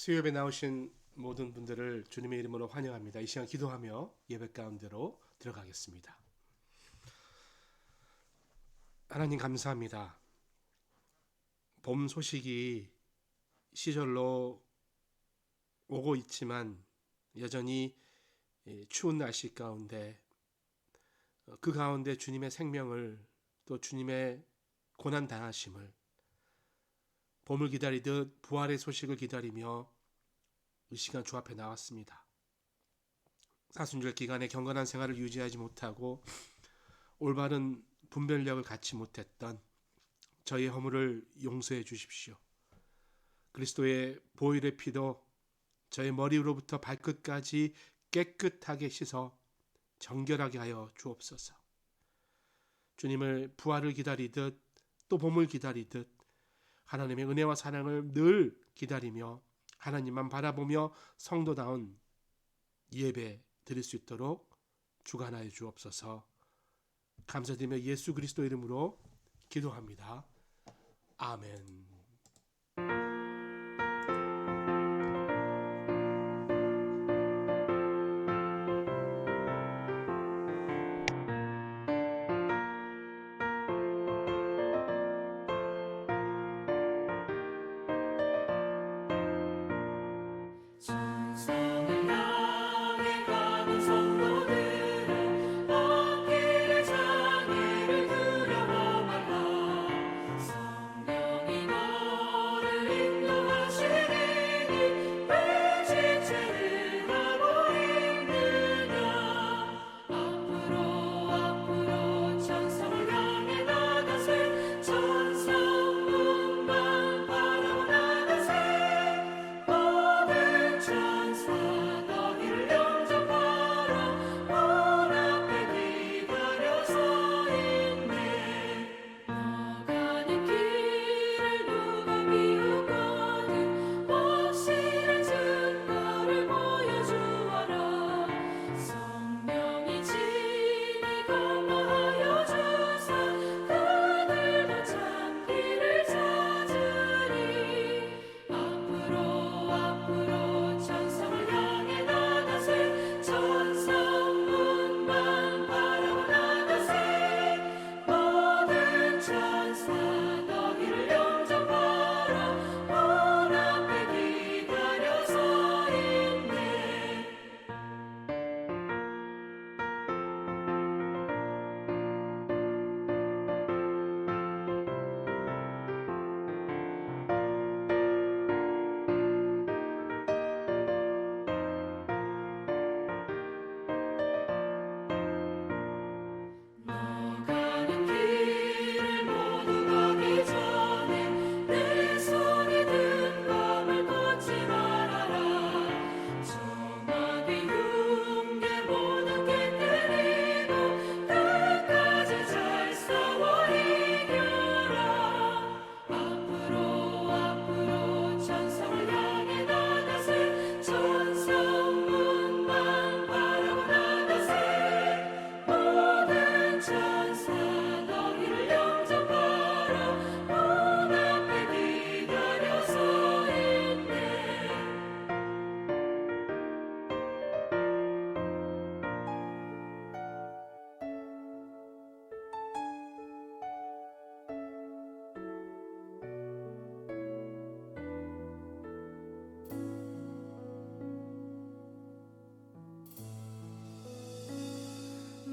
수요예배 나오신 모든 분들을 주님의 이름으로 환영합니다. 이 시간 기도하며 예배 가운데로 들어가겠습니다. 하나님 감사합니다. 봄 소식이 시절로 오고 있지만 여전히 추운 날씨 가운데 그 가운데 주님의 생명을 또 주님의 고난 당하심을 봄을 기다리듯 부활의 소식을 기다리며 이 시간 주 앞에 나왔습니다. 사순절 기간에 경건한 생활을 유지하지 못하고 올바른 분별력을 갖지 못했던 저희 허물을 용서해 주십시오. 그리스도의 보혈의 피도 저의 머리로부터 발끝까지 깨끗하게 씻어 정결하게 하여 주옵소서. 주님을 부활을 기다리듯 또 봄을 기다리듯 하나님의 은혜와 사랑을 늘 기다리며 하나님만 바라보며 성도다운 예배 드릴 수 있도록 주관하여 주옵소서. 감사드리며 예수 그리스도 이름으로 기도합니다. 아멘.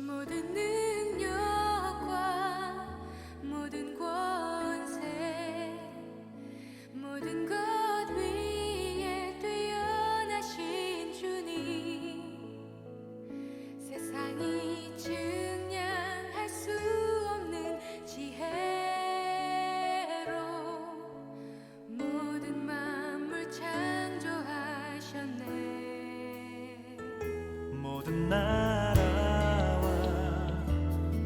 모든 능력과 모든 권세 모든 것 위에 뛰어나신 주님 세상이 증량할 수 없는 지혜로 모든 만물 창조하셨네. 모든 나라와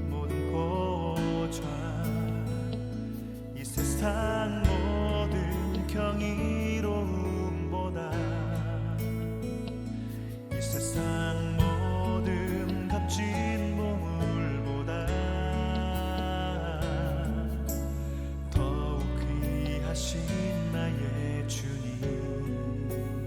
모든 고좌 이 세상 모든 경이로움보다 이 세상 모든 값진 보물보다 더욱 귀하신 나의 주님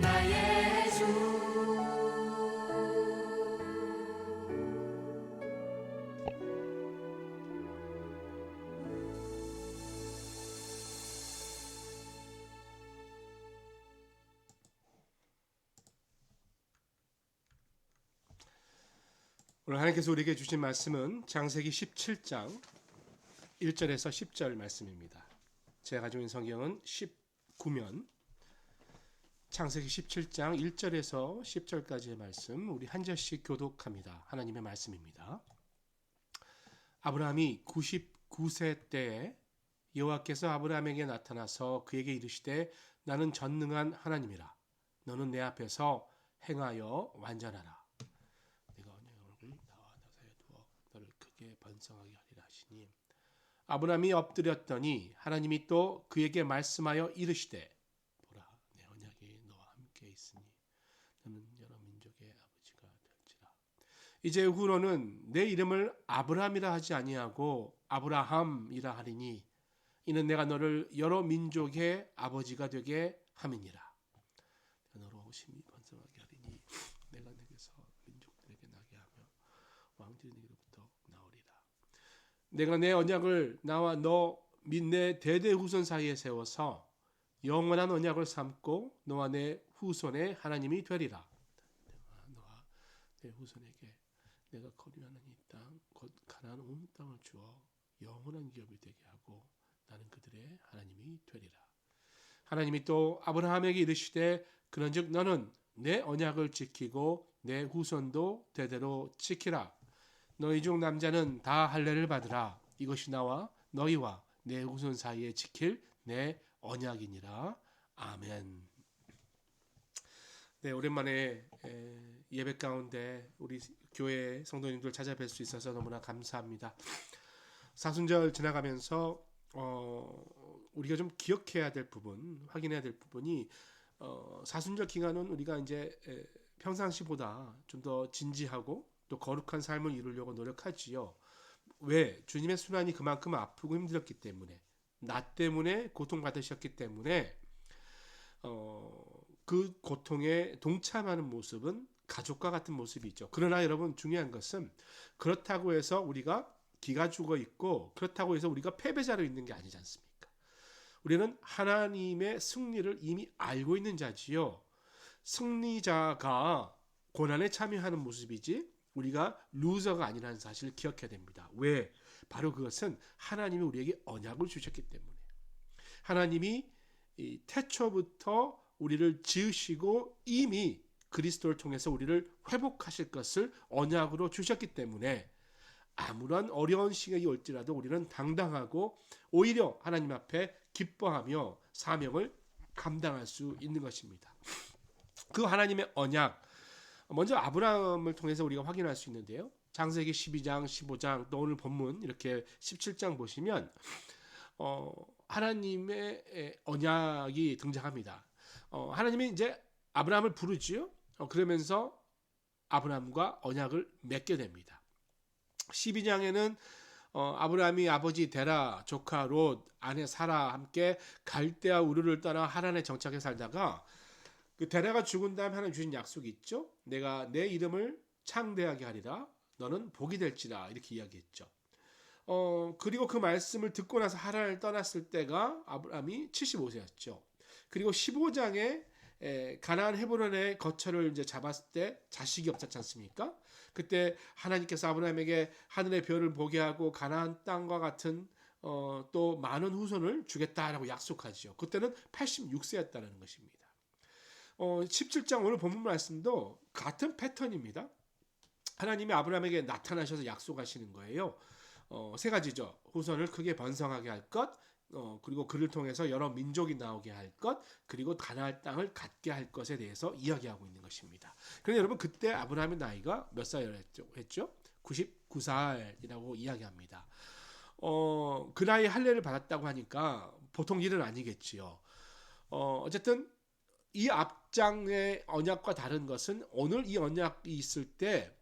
나의 주. 오늘 하나님께서 우리에게 주신 말씀은 창세기 17장 1절에서 10절 말씀입니다. 제가 가지고 있는 성경은 19면 창세기 17장 1절에서 10절까지의 말씀 우리 한 절씩 교독합니다. 하나님의 말씀입니다. 아브라함이 99세 때에 여호와께서 아브라함에게 나타나서 그에게 이르시되 나는 전능한 하나님이라. 너는 내 앞에서 행하여 완전하라. 내가 언약을 나와 너 사이에 두어 너를 크게 번성하게 하리라 하시니 아브라함이 엎드렸더니 하나님이 또 그에게 말씀하여 이르시되 보라 내 언약이 너와 함께 있으니 너는 여러 민족의 아버지가 될지라. 이제 후로는 내 이름을 아브라함이라 하지 아니하고 아브라함이라 하리니 이는 내가 너를 여러 민족의 아버지가 되게 함이니라. 내가 너로 심히 번성하게 하리니 내가 내게서 민족들에게 나게 하며 왕들이 내게로부터 나오리라. 내가 내 언약을 나와 너 및 내 대대 후손 사이에 세워서 영원한 언약을 삼고 너와 내 후손의 하나님이 되리라. 너와 내 후손에게 내가 거류하는 이 땅 곧 가나안 온 땅을 주어 영원한 기업이 되게 하고 나는 그들의 하나님이 되리라. 하나님이 또 아브라함에게 이르시되 그런즉 너는 내 언약을 지키고 내 후손도 대대로 지키라. 너희 중 남자는 다 할례를 받으라. 이것이 나와 너희와 내 후손 사이에 지킬 내 언약이니라. 아멘. 네, 오랜만에 예배 가운데 우리 교회 성도님들 찾아뵐 수 있어서 너무나 감사합니다. 사순절 지나가면서 우리가 좀 기억해야 될 부분, 확인해야 될 부분이 사순절 기간은 우리가 이제 평상시보다 좀 더 진지하고 또 거룩한 삶을 이루려고 노력하지요. 왜? 주님의 순환이 그만큼 아프고 힘들었기 때문에, 나 때문에 고통받으셨기 때문에 그 고통에 동참하는 모습은 가족과 같은 모습이 있죠. 그러나 여러분 중요한 것은 그렇다고 해서 우리가 기가 죽어 있고 그렇다고 해서 우리가 패배자로 있는 게 아니지 않습니까? 우리는 하나님의 승리를 이미 알고 있는 자지요. 승리자가 고난에 참여하는 모습이지 우리가 루저가 아니라는 사실을 기억해야 됩니다. 왜? 바로 그것은 하나님이 우리에게 언약을 주셨기 때문에. 하나님이 태초부터 우리를 지으시고 이미 그리스도를 통해서 우리를 회복하실 것을 언약으로 주셨기 때문에 아무런 어려운 시간이 올지라도 우리는 당당하고 오히려 하나님 앞에 기뻐하며 사명을 감당할 수 있는 것입니다. 그 하나님의 언약, 먼저 아브라함을 통해서 우리가 확인할 수 있는데요. 창세기 12장, 15장, 또 오늘 본문 이렇게 17장 보시면 하나님의 언약이 등장합니다. 하나님이 이제 아브라함을 부르지요. 그러면서 아브라함과 언약을 맺게 됩니다. 12장에는 아브라함이 아버지 데라, 조카 롯, 아내 사라 함께 갈대아 우르를 떠나 하란에 정착해 살다가 그 데라가 죽은 다음에 하나님 주신 약속이 있죠. 내가 내 이름을 창대하게 하리라. 너는 복이 될지라. 이렇게 이야기했죠. 그리고 그 말씀을 듣고 나서 하란을 떠났을 때가 아브라함이 75세였죠. 그리고 15장에 가나안 헤브론의 거처를 이제 잡았을 때 자식이 없었지 않습니까? 그때 하나님께서 아브라함에게 하늘의 별을 보게 하고 가나안 땅과 같은 또 많은 후손을 주겠다라고 약속하지요. 그때는 86세였다는 것입니다. 17장 오늘 본문 말씀도 같은 패턴입니다. 하나님이 아브라함에게 나타나셔서 약속하시는 거예요. 세 가지죠. 후손을 크게 번성하게 할 것, 그리고 그를 통해서 여러 민족이 나오게 할 것, 그리고 가나안 땅을 갖게 할 것에 대해서 이야기하고 있는 것입니다. 그런데 여러분 그때 아브라함의 나이가 몇 살이었죠? 99살이라고 이야기합니다. 그 나이에 할례를 받았다고 하니까 보통 일은 아니겠지요. 어쨌든 이 앞장의 언약과 다른 것은 오늘 이 언약이 있을 때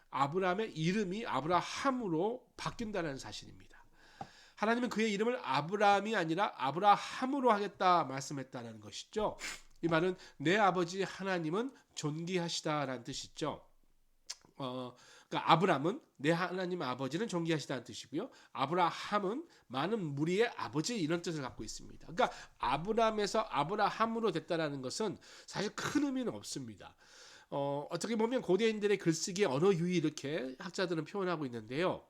아브라함의 이름이 아브라함으로 바뀐다는 사실입니다. 하나님은 그의 이름을 아브라함이 아니라 아브라함으로 하겠다 말씀했다는 것이죠. 이 말은 내 아버지 하나님은 존귀하시다라는 뜻이죠. 그러니까 아브람은 내 하나님 아버지는 존귀하시다는 뜻이고요. 아브라함은 많은 무리의 아버지 이런 뜻을 갖고 있습니다. 그러니까 아브람에서 아브라함으로 됐다라는 것은 사실 큰 의미는 없습니다. 어떻게 보면 고대인들의 글쓰기의 언어 유희 이렇게 학자들은 표현하고 있는데요.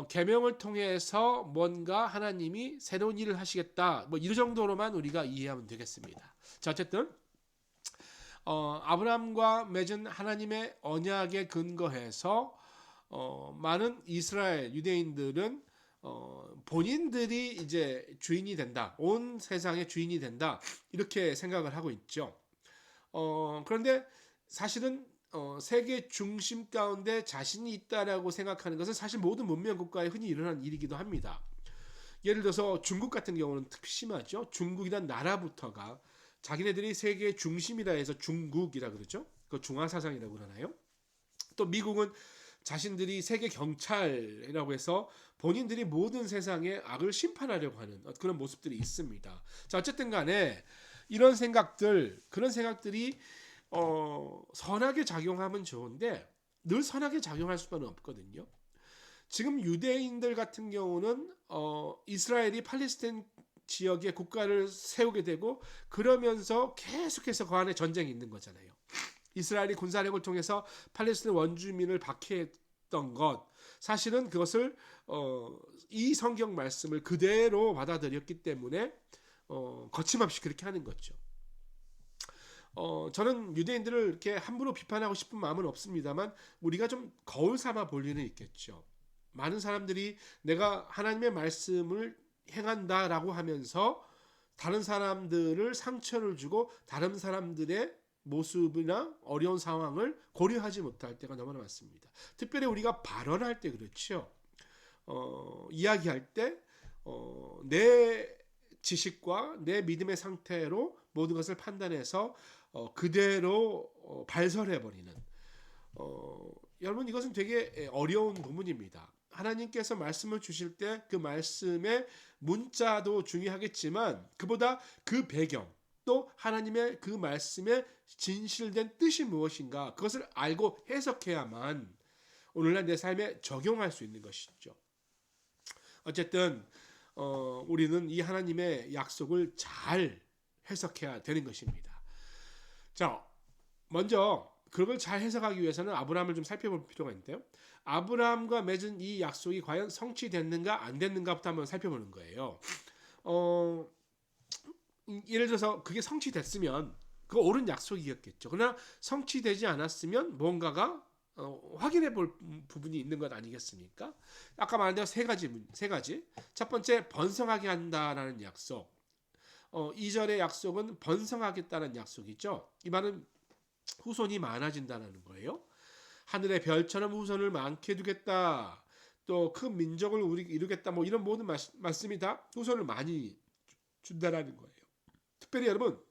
계명을 통해서 뭔가 하나님이 새로운 일을 하시겠다 뭐 이 정도로만 우리가 이해하면 되겠습니다. 자, 어쨌든 아브라함과 맺은 하나님의 언약에 근거해서 많은 이스라엘 유대인들은 본인들이 이제 주인이 된다, 온 세상의 주인이 된다 이렇게 생각을 하고 있죠. 그런데 사실은 세계 중심 가운데 자신이 있다라고 생각하는 것은 사실 모든 문명 국가에 흔히 일어나는 일이기도 합니다. 예를 들어서 중국 같은 경우는 특히 심하죠. 중국이란 나라부터가 자기네들이 세계의 중심이라 해서 중국이라 그러죠. 그 중화사상이라고 그러나요? 또 미국은 자신들이 세계 경찰이라고 해서 본인들이 모든 세상의 악을 심판하려고 하는 그런 모습들이 있습니다. 자, 어쨌든 간에 이런 생각들, 그런 생각들이 선하게 작용하면 좋은데 늘 선하게 작용할 수는 없거든요. 지금 유대인들 같은 경우는 이스라엘이 팔레스타인 지역에 국가를 세우게 되고 그러면서 계속해서 그 안에 전쟁이 있는 거잖아요. 이스라엘이 군사력을 통해서 팔레스타인 원주민을 박해했던 것, 사실은 그것을 이 성경 말씀을 그대로 받아들였기 때문에 거침없이 그렇게 하는 거죠. 저는 유대인들을 이렇게 함부로 비판하고 싶은 마음은 없습니다만 우리가 좀 거울 삼아 볼 일은 있겠죠. 많은 사람들이 내가 하나님의 말씀을 행한다라고 하면서 다른 사람들을 상처를 주고 다른 사람들의 모습이나 어려운 상황을 고려하지 못할 때가 너무나 많습니다. 특별히 우리가 발언할 때 그렇죠. 이야기할 때 내 지식과 내 믿음의 상태로 모든 것을 판단해서 그대로 발설해버리는 여러분 이것은 되게 어려운 부분입니다. 하나님께서 말씀을 주실 때 그 말씀의 문자도 중요하겠지만 그보다 그 배경 또 하나님의 그 말씀의 진실된 뜻이 무엇인가 그것을 알고 해석해야만 오늘날 내 삶에 적용할 수 있는 것이죠. 어쨌든 우리는 이 하나님의 약속을 잘 해석해야 되는 것입니다. 자, 먼저 그걸 잘 해석하기 위해서는 아브라함을 좀 살펴볼 필요가 있는데요. 아브라함과 맺은 이 약속이 과연 성취됐는가 안 됐는가부터 한번 살펴보는 거예요. 예를 들어서 그게 성취됐으면 그거 옳은 약속이었겠죠. 그러나 성취되지 않았으면 뭔가가 확인해 볼 부분이 있는 것 아니겠습니까? 아까 말한 대로 세 가지. 첫 번째, 번성하게 한다라는 약속. 2절의 약속은 번성하겠다는 약속이죠. 이 말은 후손이 많아진다는 거예요. 하늘의 별처럼 후손을 많게 두겠다. 또 큰 민족을 이루겠다. 뭐 이런 모든 말씀이 다 후손을 많이 준다라는 거예요. 특별히 여러분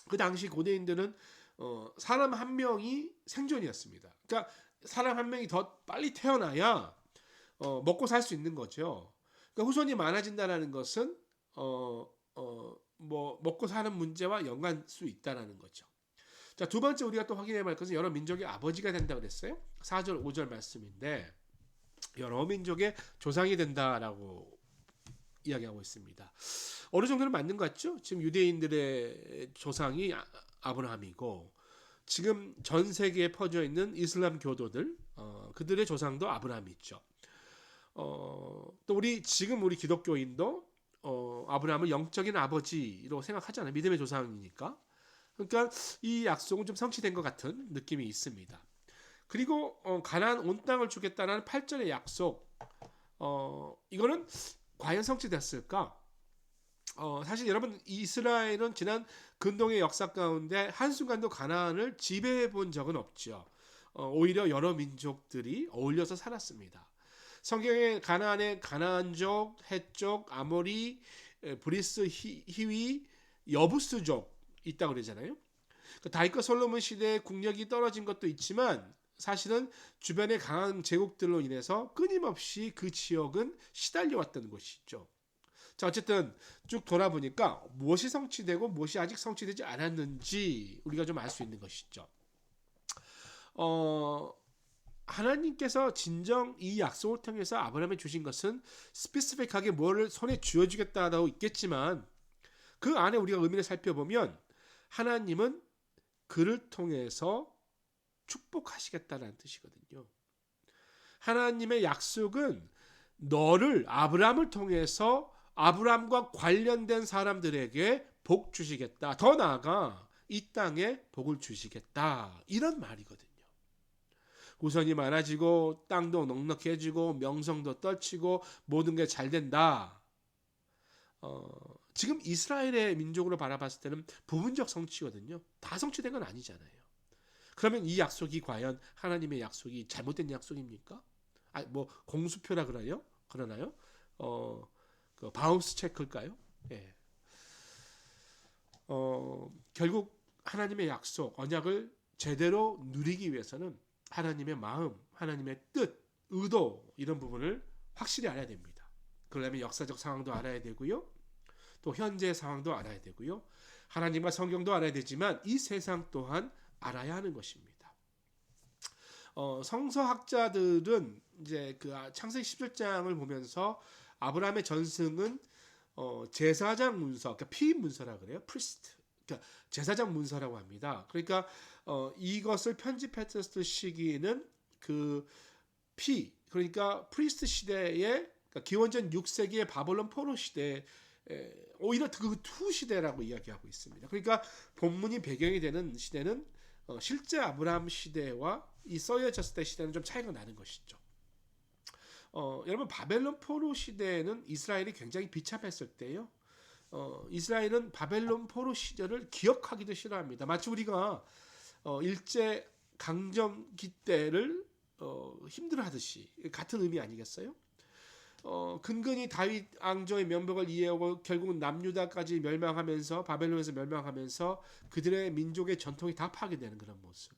그 당시 고대인들은 사람 한 명이 생존이었습니다. 그러니까 사람 한 명이 더 빨리 태어나야 먹고 살 수 있는 거죠. 그러니까 후손이 많아진다라는 것은 뭐 먹고 사는 문제와 연관 수 있다라는 거죠. 자, 두 번째 우리가 또 확인해야 할 것은 여러 민족의 아버지가 된다고 그랬어요. 4절 5절 말씀인데 여러 민족의 조상이 된다라고 이야기하고 있습니다. 어느 정도는 맞는 것 같죠? 지금 유대인들의 조상이 아브라함이고 지금 전 세계에 퍼져 있는 이슬람 교도들 그들의 조상도 아브라함이 있죠. 또 우리 기독교인도 아브라함을 영적인 아버지로 생각하잖아요. 믿음의 조상이니까. 그러니까 이 약속은 좀 성취된 것 같은 느낌이 있습니다. 그리고 가나안 온 땅을 주겠다는 8절의 약속 이거는 과연 성취됐을까? 사실 여러분 이스라엘은 지난 근동의 역사 가운데 한순간도 가나안을 지배해 본 적은 없죠. 오히려 여러 민족들이 어울려서 살았습니다. 성경에 가나안의 가나안족, 헷족, 아모리, 브리스, 히위, 여부스족 있다고 그러잖아요. 다윗과 솔로몬 시대의 국력이 떨어진 것도 있지만 사실은 주변의 강한 제국들로 인해서 끊임없이 그 지역은 시달려왔던 것이죠. 자, 어쨌든 쭉 돌아보니까 무엇이 성취되고 무엇이 아직 성취되지 않았는지 우리가 좀 알 수 있는 것이죠. 하나님께서 진정 이 약속을 통해서 아브라함에 주신 것은 스페시픽하게 뭐를 손에 쥐어주겠다라고 있겠지만 그 안에 우리가 의미를 살펴보면 하나님은 그를 통해서 축복하시겠다는 뜻이거든요. 하나님의 약속은 너를 아브라함을 통해서 아브라함과 관련된 사람들에게 복 주시겠다. 더 나아가 이 땅에 복을 주시겠다. 이런 말이거든요. 후손이 많아지고 땅도 넉넉해지고 명성도 떨치고 모든 게 잘 된다. 지금 이스라엘의 민족으로 바라봤을 때는 부분적 성취거든요. 다 성취된 건 아니잖아요. 그러면 이 약속이 과연 하나님의 약속이 잘못된 약속입니까? 뭐 공수표라 그러나요? 그 바운스 체크일까요? 예. 결국 하나님의 약속, 언약을 제대로 누리기 위해서는 하나님의 마음, 하나님의 뜻, 의도 이런 부분을 확실히 알아야 됩니다. 그러려면 역사적 상황도 알아야 되고요. 또 현재 상황도 알아야 되고요. 하나님과 성경도 알아야 되지만 이 세상 또한 알아야 하는 것입니다. 성서학자들은 이제 그 창세기 17장을 보면서 아브라함의 전승은 제사장 문서, 그러니까 피임 문서라 그래요. 프리스트, 그러니까 제사장 문서라고 합니다. 그러니까 이것을 편집했을 시기는 그 그러니까 프리스트 시대의 그러니까 기원전 6세기의 바벨론 포로 시대 오히려 그 후 시대라고 이야기하고 있습니다. 그러니까 본문이 배경이 되는 시대는 실제 아브라함 시대와 이 써여졌을 때 시대는 좀 차이가 나는 것이죠. 여러분 바벨론 포로 시대에는 이스라엘이 굉장히 비참했을 때요. 이스라엘은 바벨론 포로 시절을 기억하기도 싫어합니다. 마치 우리가 일제 강점기 때를 힘들어하듯이 같은 의미 아니겠어요? 근근히 다윗 왕조의 명복을 이해하고 결국은 남유다까지 멸망하면서 바벨론에서 멸망하면서 그들의 민족의 전통이 다 파괴되는 그런 모습.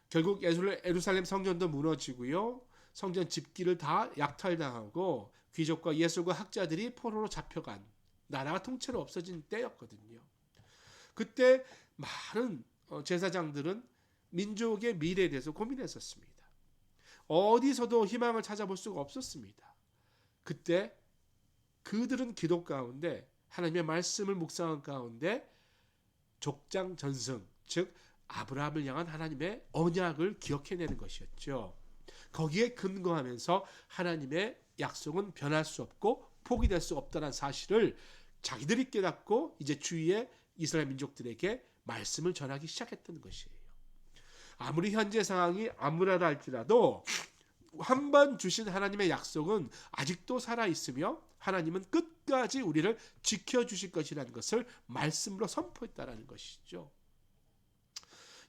결국 예루살렘 성전도 무너지고요. 성전 집기를 다 약탈당하고 귀족과 예술가 학자들이 포로로 잡혀간 나라가 통째로 없어진 때였거든요. 그때 많은 제사장들은 민족의 미래에 대해서 고민했었습니다. 어디서도 희망을 찾아볼 수가 없었습니다. 그때 그들은 기도 가운데 하나님의 말씀을 묵상한 가운데 족장 전승, 즉 아브라함을 향한 하나님의 언약을 기억해내는 것이었죠. 거기에 근거하면서 하나님의 약속은 변할 수 없고 포기될 수 없다는 사실을 자기들이 깨닫고 이제 주위의 이스라엘 민족들에게 말씀을 전하기 시작했던 것이에요. 아무리 현재 상황이 암울하다 할지라도 한 번 주신 하나님의 약속은 아직도 살아있으며 하나님은 끝까지 우리를 지켜주실 것이라는 것을 말씀으로 선포했다라는 것이죠.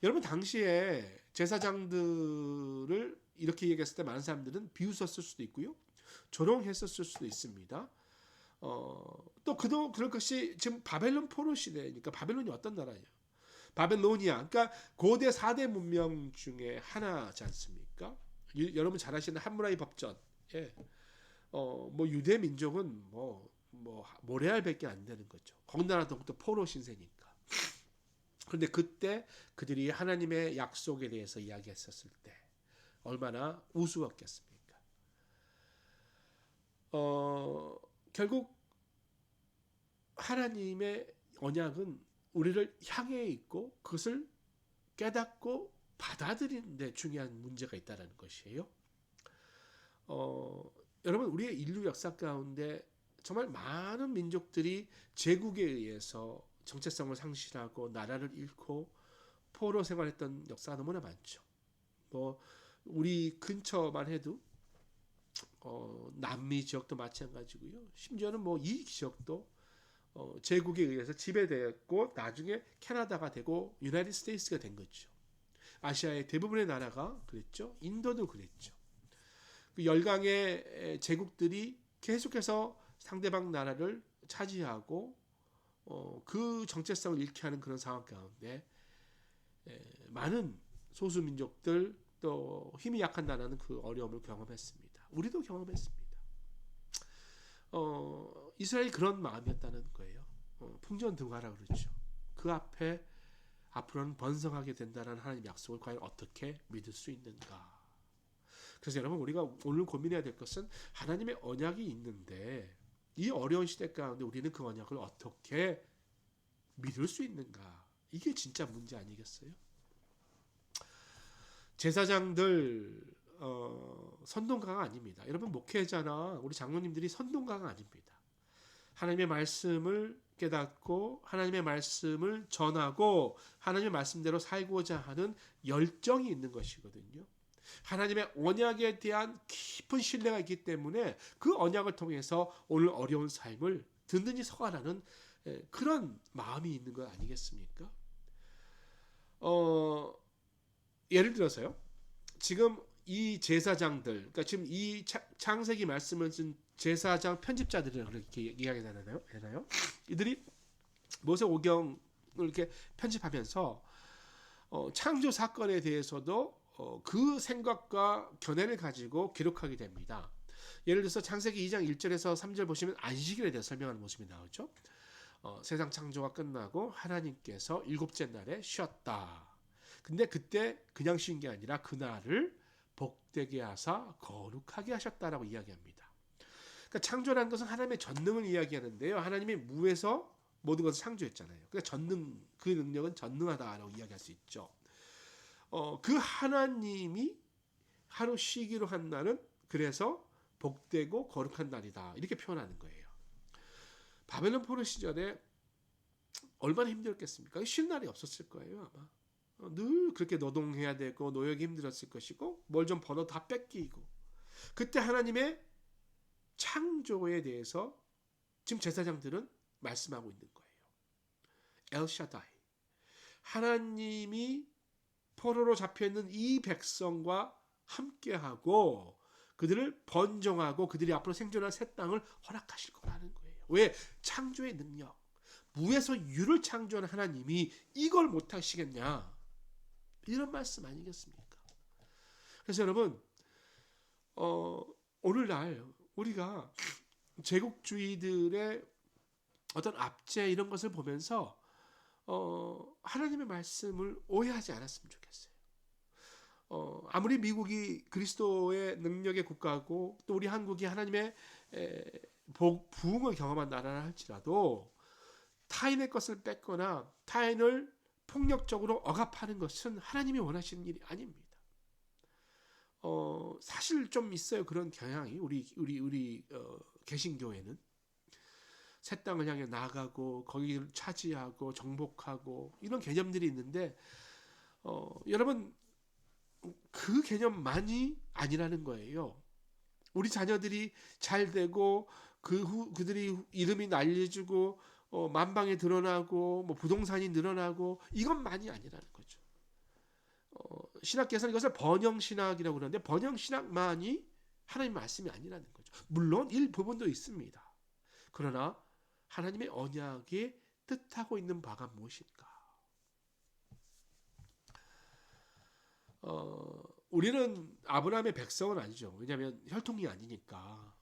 여러분 당시에 제사장들을 이렇게 얘기했을 때 많은 사람들은 비웃었을 수도 있고요. 조롱했었을 수도 있습니다. 또 그럴 것이 지금 바벨론 포로 시대니까 바벨론이 어떤 나라예요? 바벨로니아, 그러니까 고대 4대 문명 중에 하나지 않습니까? 여러분 잘 아시는 함무라비 법전. 예. 뭐 유대 민족은 뭐 모래알밖에 안 되는 거죠. 거기나라 더욱더 포로 신세니까. 그런데 그때 그들이 하나님의 약속에 대해서 이야기했었을 때 얼마나 우스웠겠습니까? 결국 하나님의 언약은 우리를 향해 있고 그것을 깨닫고 받아들이는 데 중요한 문제가 있다는 것이에요. 여러분 우리의 인류 역사 가운데 정말 많은 민족들이 제국에 의해서 정체성을 상실하고 나라를 잃고 포로 생활했던 역사가 너무나 많죠. 뭐 우리 근처만 해도 남미 지역도 마찬가지고요. 심지어는 뭐 이 지역도 제국에 의해서 지배되었고 나중에 캐나다가 되고 유나이티드 스테이츠가 된 거죠. 아시아의 대부분의 나라가 그랬죠. 인도도 그랬죠. 그 열강의 제국들이 계속해서 상대방 나라를 차지하고 그 정체성을 잃게 하는 그런 상황 가운데 많은 소수민족들 또 힘이 약한 나라는 그 어려움을 경험했습니다. 우리도 경험했습니다. 이스라엘이 그런 마음이었다는 거예요. 풍전등화라 그러죠. 그 앞에 앞으로는 번성하게 된다는 하나님 약속을 과연 어떻게 믿을 수 있는가. 그래서 여러분, 우리가 오늘 고민해야 될 것은 하나님의 언약이 있는데 이 어려운 시대 가운데 우리는 그 언약을 어떻게 믿을 수 있는가. 이게 진짜 문제 아니겠어요? 제사장들 선동가가 아닙니다. 여러분, 목회자나 우리 장로님들이 선동가가 아닙니다. 하나님의 말씀을 깨닫고 하나님의 말씀을 전하고 하나님의 말씀대로 살고자 하는 열정이 있는 것이거든요. 하나님의 언약에 대한 깊은 신뢰가 있기 때문에 그 언약을 통해서 오늘 어려운 삶을 든든히 서가라는 그런 마음이 있는 것 아니겠습니까? 예를 들어서요. 지금 이 제사장들, 그러니까 지금 이 창세기 말씀을 쓴 제사장 편집자들을 그렇게 이야기하나요? 이들이 모세오경을 이렇게 편집하면서 창조 사건에 대해서도 그 생각과 견해를 가지고 기록하게 됩니다. 예를 들어서 창세기 2장 1절에서 3절 보시면 안식일에 대해 설명하는 모습이 나오죠. 세상 창조가 끝나고 하나님께서 일곱째 날에 쉬었다. 근데 그때 그냥 쉰 게 아니라 그날을 복되게 하사 거룩하게 하셨다라고 이야기합니다. 그러니까 창조라는 것은 하나님의 전능을 이야기하는데요. 하나님이 무에서 모든 것을 창조했잖아요. 그러니까 그 능력은 전능하다라고 이야기할 수 있죠. 그 하나님이 하루 쉬기로 한 날은 그래서 복되고 거룩한 날이다. 이렇게 표현하는 거예요. 바벨론 포로 시절에 얼마나 힘들었겠습니까? 쉬는 날이 없었을 거예요, 아마. 늘 그렇게 노동해야 되고 노역이 힘들었을 것이고 뭘 좀 벌어 다 뺏기고. 그때 하나님의 창조에 대해서 지금 제사장들은 말씀하고 있는 거예요. 엘샤다이, 하나님이 포로로 잡혀있는 이 백성과 함께하고 그들을 번정하고 그들이 앞으로 생존할 새 땅을 허락하실 거라는 거예요. 왜? 창조의 능력, 무에서 유를 창조한 하나님이 이걸 못하시겠냐, 이런 말씀 아니겠습니까? 그래서 여러분, 오늘날 우리가 제국주의들의 어떤 압제 이런 것을 보면서 하나님의 말씀을 오해하지 않았으면 좋겠어요. 아무리 미국이 그리스도의 능력의 국가고 또 우리 한국이 하나님의 부흥을 경험한 나라라 할지라도 타인의 것을 뺏거나 타인을 폭력적으로 억압하는 것은 하나님이 원하시는 일이 아닙니다. 사실 좀 있어요, 그런 경향이. 우리 개신교회는 새 땅을 향해 나가고 거기를 차지하고 정복하고 이런 개념들이 있는데 여러분, 그 개념만이 아니라는 거예요. 우리 자녀들이 잘 되고 그들이 이름이 날려지고 만방에 드러나고 뭐 부동산이 늘어나고 이것만이 아니라는 거죠. 신학계에서는 이것을 번영신학이라고 그러는데 번영신학만이 하나님 말씀이 아니라는 거죠. 물론 일부분도 있습니다. 그러나 하나님의 언약이 뜻하고 있는 바가 무엇일까? 우리는 아브라함의 백성은 아니죠. 왜냐하면 혈통이 아니니까.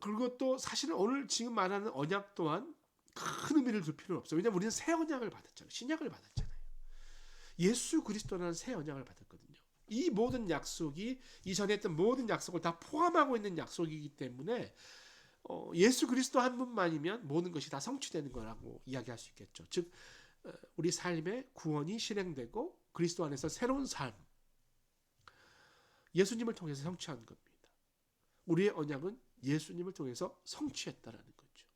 그리고 또 사실은 오늘 지금 말하는 언약 또한 큰 의미를 둘 필요는 없어요. 왜냐하면 우리는 새 언약을 받았잖아요. 신약을 받았잖아요. 예수 그리스도라는 새 언약을 받았거든요. 이 모든 약속이 이전에 했던 모든 약속을 다 포함하고 있는 약속이기 때문에 예수 그리스도 한 분만이면 모든 것이 다 성취되는 거라고 이야기할 수 있겠죠. 즉 우리 삶의 구원이 실행되고 그리스도 안에서 새로운 삶, 예수님을 통해서 성취한 겁니다. 우리의 언약은 예수님을 통해서 성취했다라는 거죠.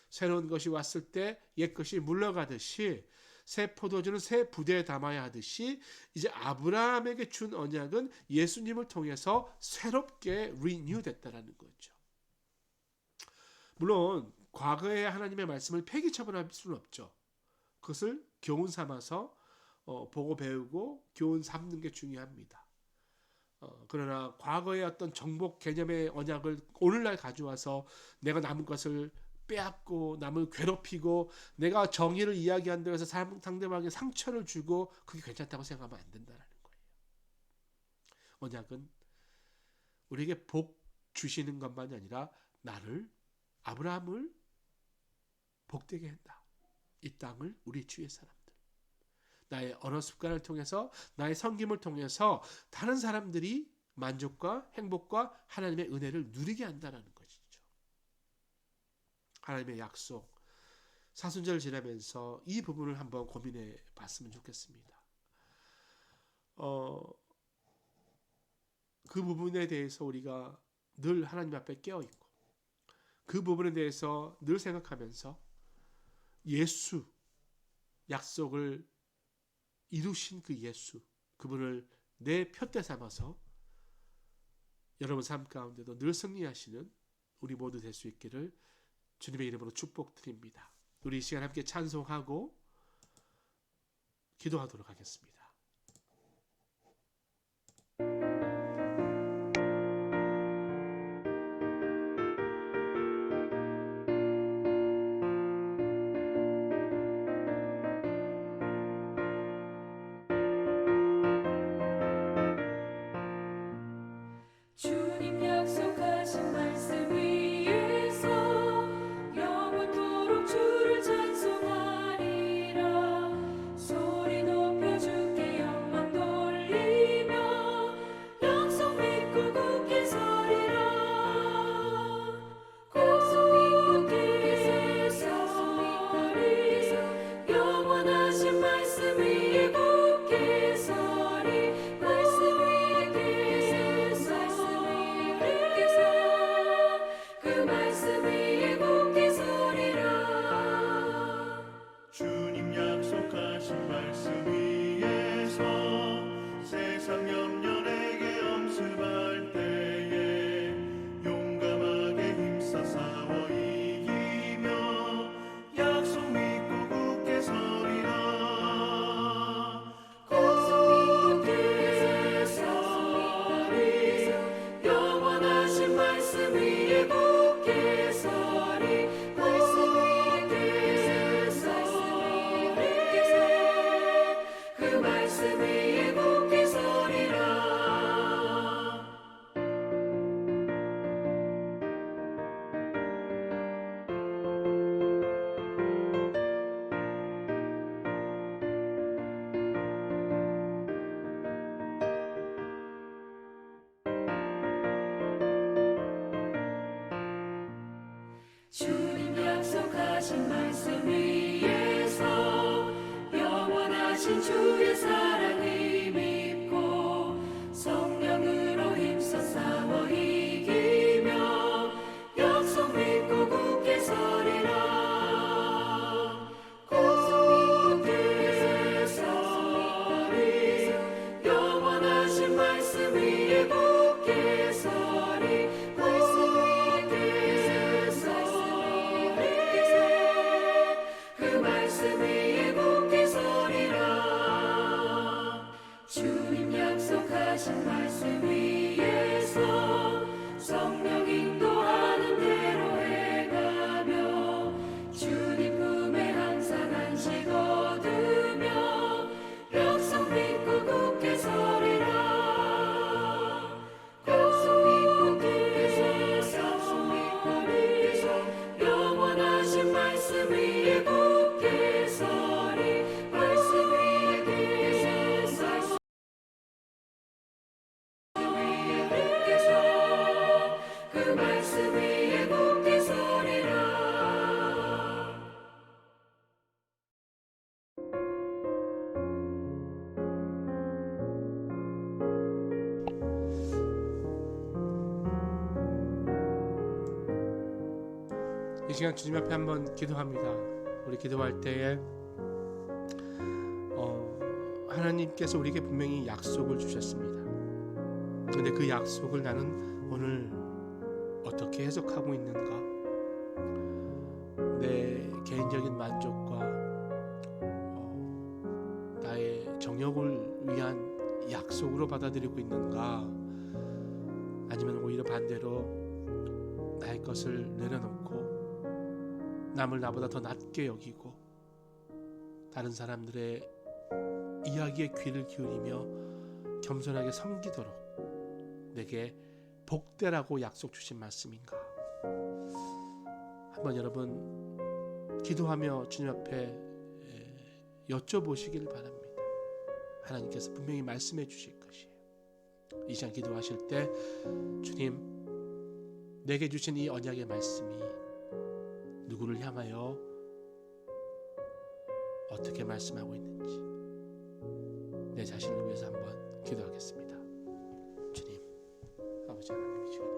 새로운 것이 왔을 때 옛 것이 물러가듯이 새 포도주는 새 부대에 담아야 하듯이 이제 아브라함에게 준 언약은 예수님을 통해서 새롭게 리뉴됐다라는 거죠. 물론 과거의 하나님의 말씀을 폐기 처분할 수는 없죠. 그것을 교훈 삼아서 보고 배우고 교훈 삼는 게 중요합니다. 그러나 과거의 어떤 정복 개념의 언약을 오늘날 가져와서 내가 남은 것을 빼앗고 남을 괴롭히고 내가 정의를 이야기한다고 해서 상대방에게 상처를 주고 그게 괜찮다고 생각하면 안 된다는 거예요. 언약은 우리에게 복 주시는 것만이 아니라 아브라함을 복되게 한다. 이 땅을 우리 주의 사람들, 나의 언어 습관을 통해서, 나의 섬김을 통해서 다른 사람들이 만족과 행복과 하나님의 은혜를 누리게 한다는 것이죠. 하나님의 약속, 사순절을 지나면서 이 부분을 한번 고민해 봤으면 좋겠습니다. 그 부분에 대해서 우리가 늘 하나님 앞에 깨어있고 그 부분에 대해서 늘 생각하면서 예수, 약속을 이루신 그 예수, 그분을 내 표대 삼아서 여러분 삶 가운데도 늘 승리하시는 우리 모두 될 수 있기를 주님의 이름으로 축복드립니다. 우리 이 시간 함께 찬송하고 기도하도록 하겠습니다. 주님 약속하신 말씀 위에서 영원토록 주를 찬송하리라. 소리 높여 주께 영광 돌리며 약속 믿고 굳게 서리라. 굳게 서리 영원하신 말씀 위에 굳게 서리. 말씀 위에 그 말씀 위에 굳게 서리라. 주님 약속하신 말씀 위에서 세상 염려 내게 엄습할 때에 용감하게 힘써 싸워 이기며 약속 믿고 굳게 서리라. 굳게 서리 영원하신 말씀 위에 굳게 서리. 말씀 위에 서리 그 말씀 위에 굳게 서리라. 주님 약속하신 말씀 위에서 영원하신 주의 사랑을 믿고 성령으로 힘써 싸워 이기며 약속 믿고 굳게 서리라. 굳게 서리 영원하신 말씀 위에 굳게 서리. 말씀 위에 서리 그 말씀 위에 굳게 서리라. 주님 약속하신 말씀 위에서 성령 인도하는 대로 행하며 주님 품에 항상 안식 얻으며 약속 믿고 굳게 서리라. 약속 믿고 굳게 서리 영원하신 말씀 위에 굳게 서리. 말씀 위에 굳게 서 그 말씀 위에 굳게 서리라. 이 시간 주님 앞에 한번 기도합니다. 우리 기도할 때에 하나님께서 우리에게 분명히 약속을 주셨습니다. 그런데 그 약속을 나는 오늘 어떻게 해석하고 있는가? 내 개인적인 만족과 나의 정욕을 위한 약속으로 받아들이고 있는가? 아니면 오히려 반대로 나의 것을 내려놓고 남을 나보다 더 낮게 여기고 다른 사람들의 이야기에 귀를 기울이며 겸손하게 섬기도록 내게 복되라고 약속 주신 말씀인가? 한번 여러분 기도하며 주님 앞에 여쭤보시길 바랍니다. 하나님께서 분명히 말씀해 주실 것이에요. 이 시간 기도하실 때 주님, 내게 주신 이 언약의 말씀이 누구를 향하여 어떻게 말씀하고 있는지 내 자신을 위해서 한번 기도하겠습니다. 주님, 아버지 하나님 이 시간에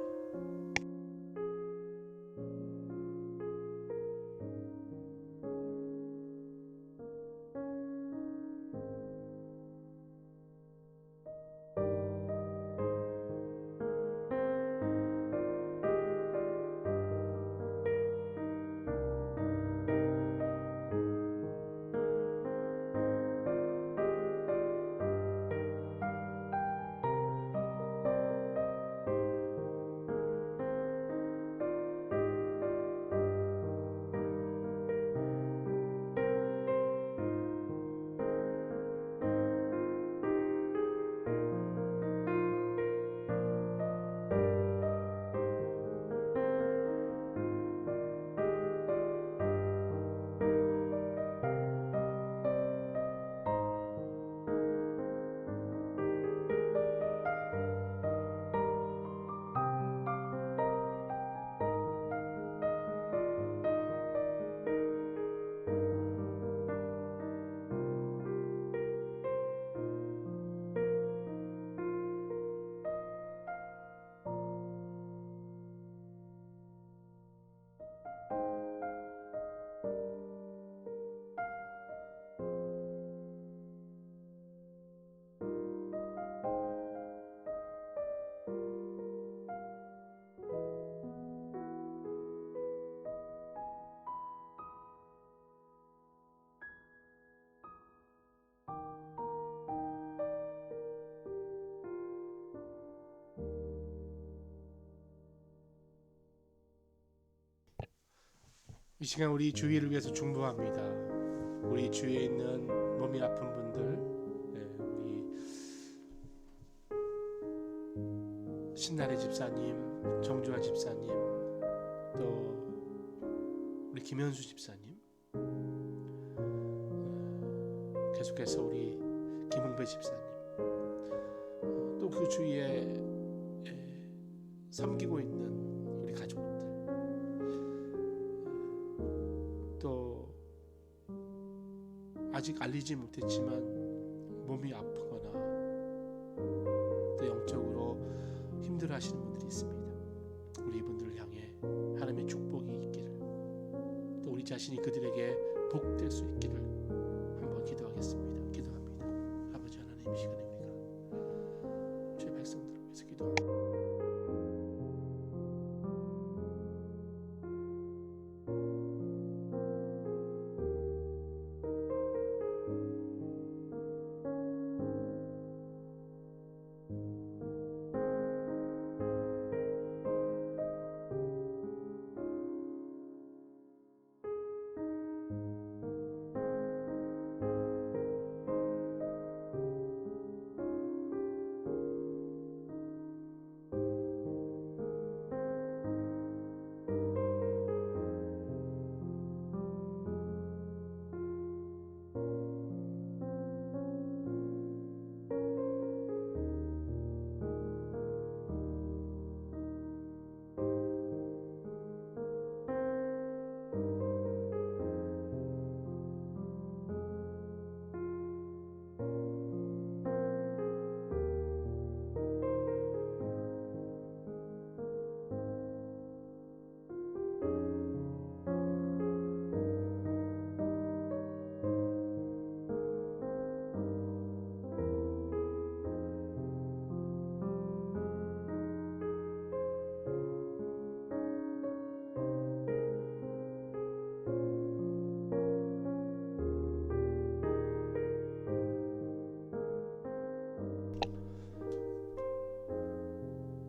이 시간 우리 주위를 위해서 중보합니다. 우리 주위에 있는 몸이 아픈 분들, 우리 신나래 집사님, 정주아 집사님, 또 우리 김현수 집사님, 계속해서 우리 김흥배 집사님, 또 그 주위에 섬기고 있는 우리 가족들, 또 아직 알리지 못했지만 몸이 아프거나 또 영적으로 힘들어하시는 분들이 있습니다. 우리 이분들을 향해 하나님의 축복이 있기를, 또 우리 자신이 그들에게 복될 수 있기를 한번 기도하겠습니다. 기도합니다. 아버지 하나님, 이 시간에 우리가 주의 백성들을 위해서 기도합니다.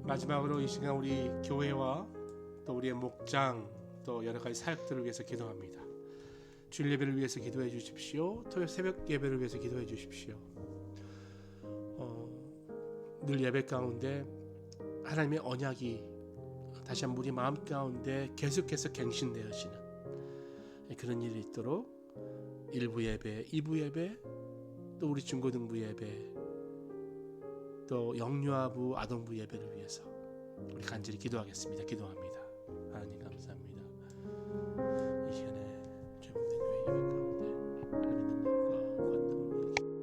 마지막으로 이 시간 우리 교회와 또 우리의 목장, 또 여러 가지 사역들을 위해서 기도합니다. 주일 예배를 위해서 기도해 주십시오. 토요일 새벽 예배를 위해서 기도해 주십시오. 늘 예배 가운데 하나님의 언약이 다시 한번 우리 마음 가운데 계속해서 갱신되어지는 그런 일이 있도록 1부 예배, 2부 예배, 또 우리 중고등부 예배, 또 영유아부, 아동부 예배를 위해서 우리 간절히 기도하겠습니다. 기도합니다. 하나님 감사합니다. 이 시간에 죄물된 교회 예배 가운데 하나님의 능력과 권능을 위해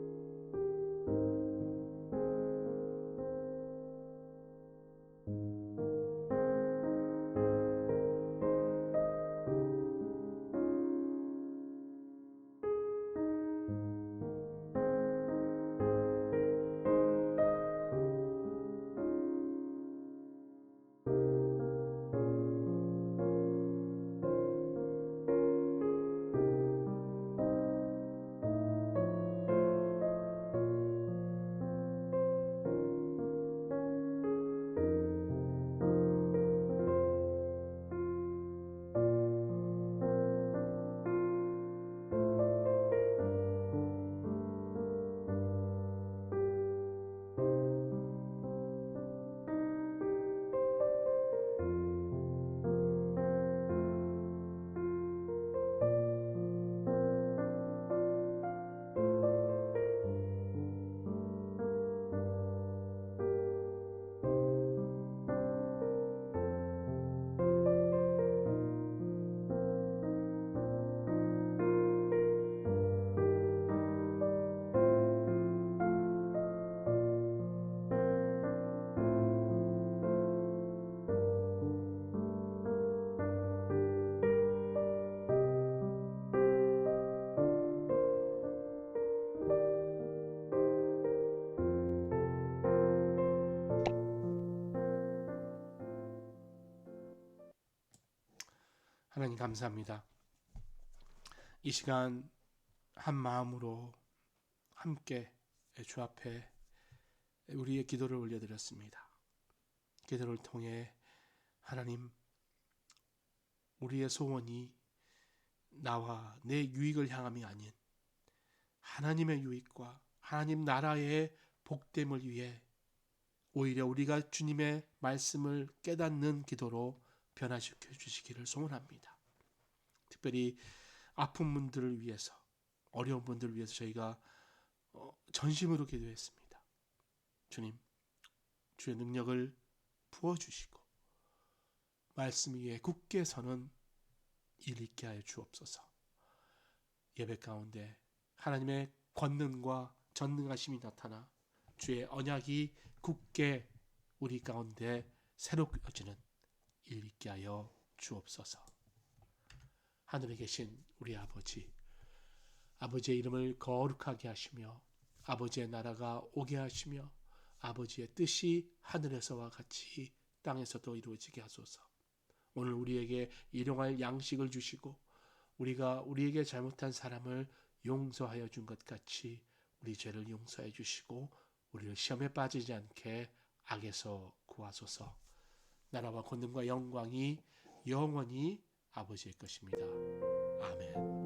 하나님 감사합니다. 이 시간 한 마음으로 함께 주 앞에 우리의 기도를 올려드렸습니다. 기도를 통해 하나님, 우리의 소원이 나와 내 유익을 향함이 아닌 하나님의 유익과 하나님 나라의 복됨을 위해 오히려 우리가 주님의 말씀을 깨닫는 기도로 변화시켜 주시기를 소원합니다. 특별히 아픈 분들을 위해서, 어려운 분들을 위해서 저희가 전심으로 기도했습니다. 주님, 주의 능력을 부어주시고 말씀 위에 굳게 서는 일 있게 하여 주옵소서. 예배 가운데 하나님의 권능과 전능하심이 나타나 주의 언약이 굳게 우리 가운데 새롭어지는 일 있게 하여 주옵소서. 하늘에 계신 우리 아버지, 아버지의 이름을 거룩하게 하시며 아버지의 나라가 오게 하시며 아버지의 뜻이 하늘에서와 같이 땅에서도 이루어지게 하소서. 오늘 우리에게 일용할 양식을 주시고 우리가 우리에게 잘못한 사람을 용서하여 준 것 같이 우리 죄를 용서해 주시고 우리를 시험에 빠지지 않게 악에서 구하소서. 나라와 권능과 영광이 영원히 아버지의 것입니다. 아멘.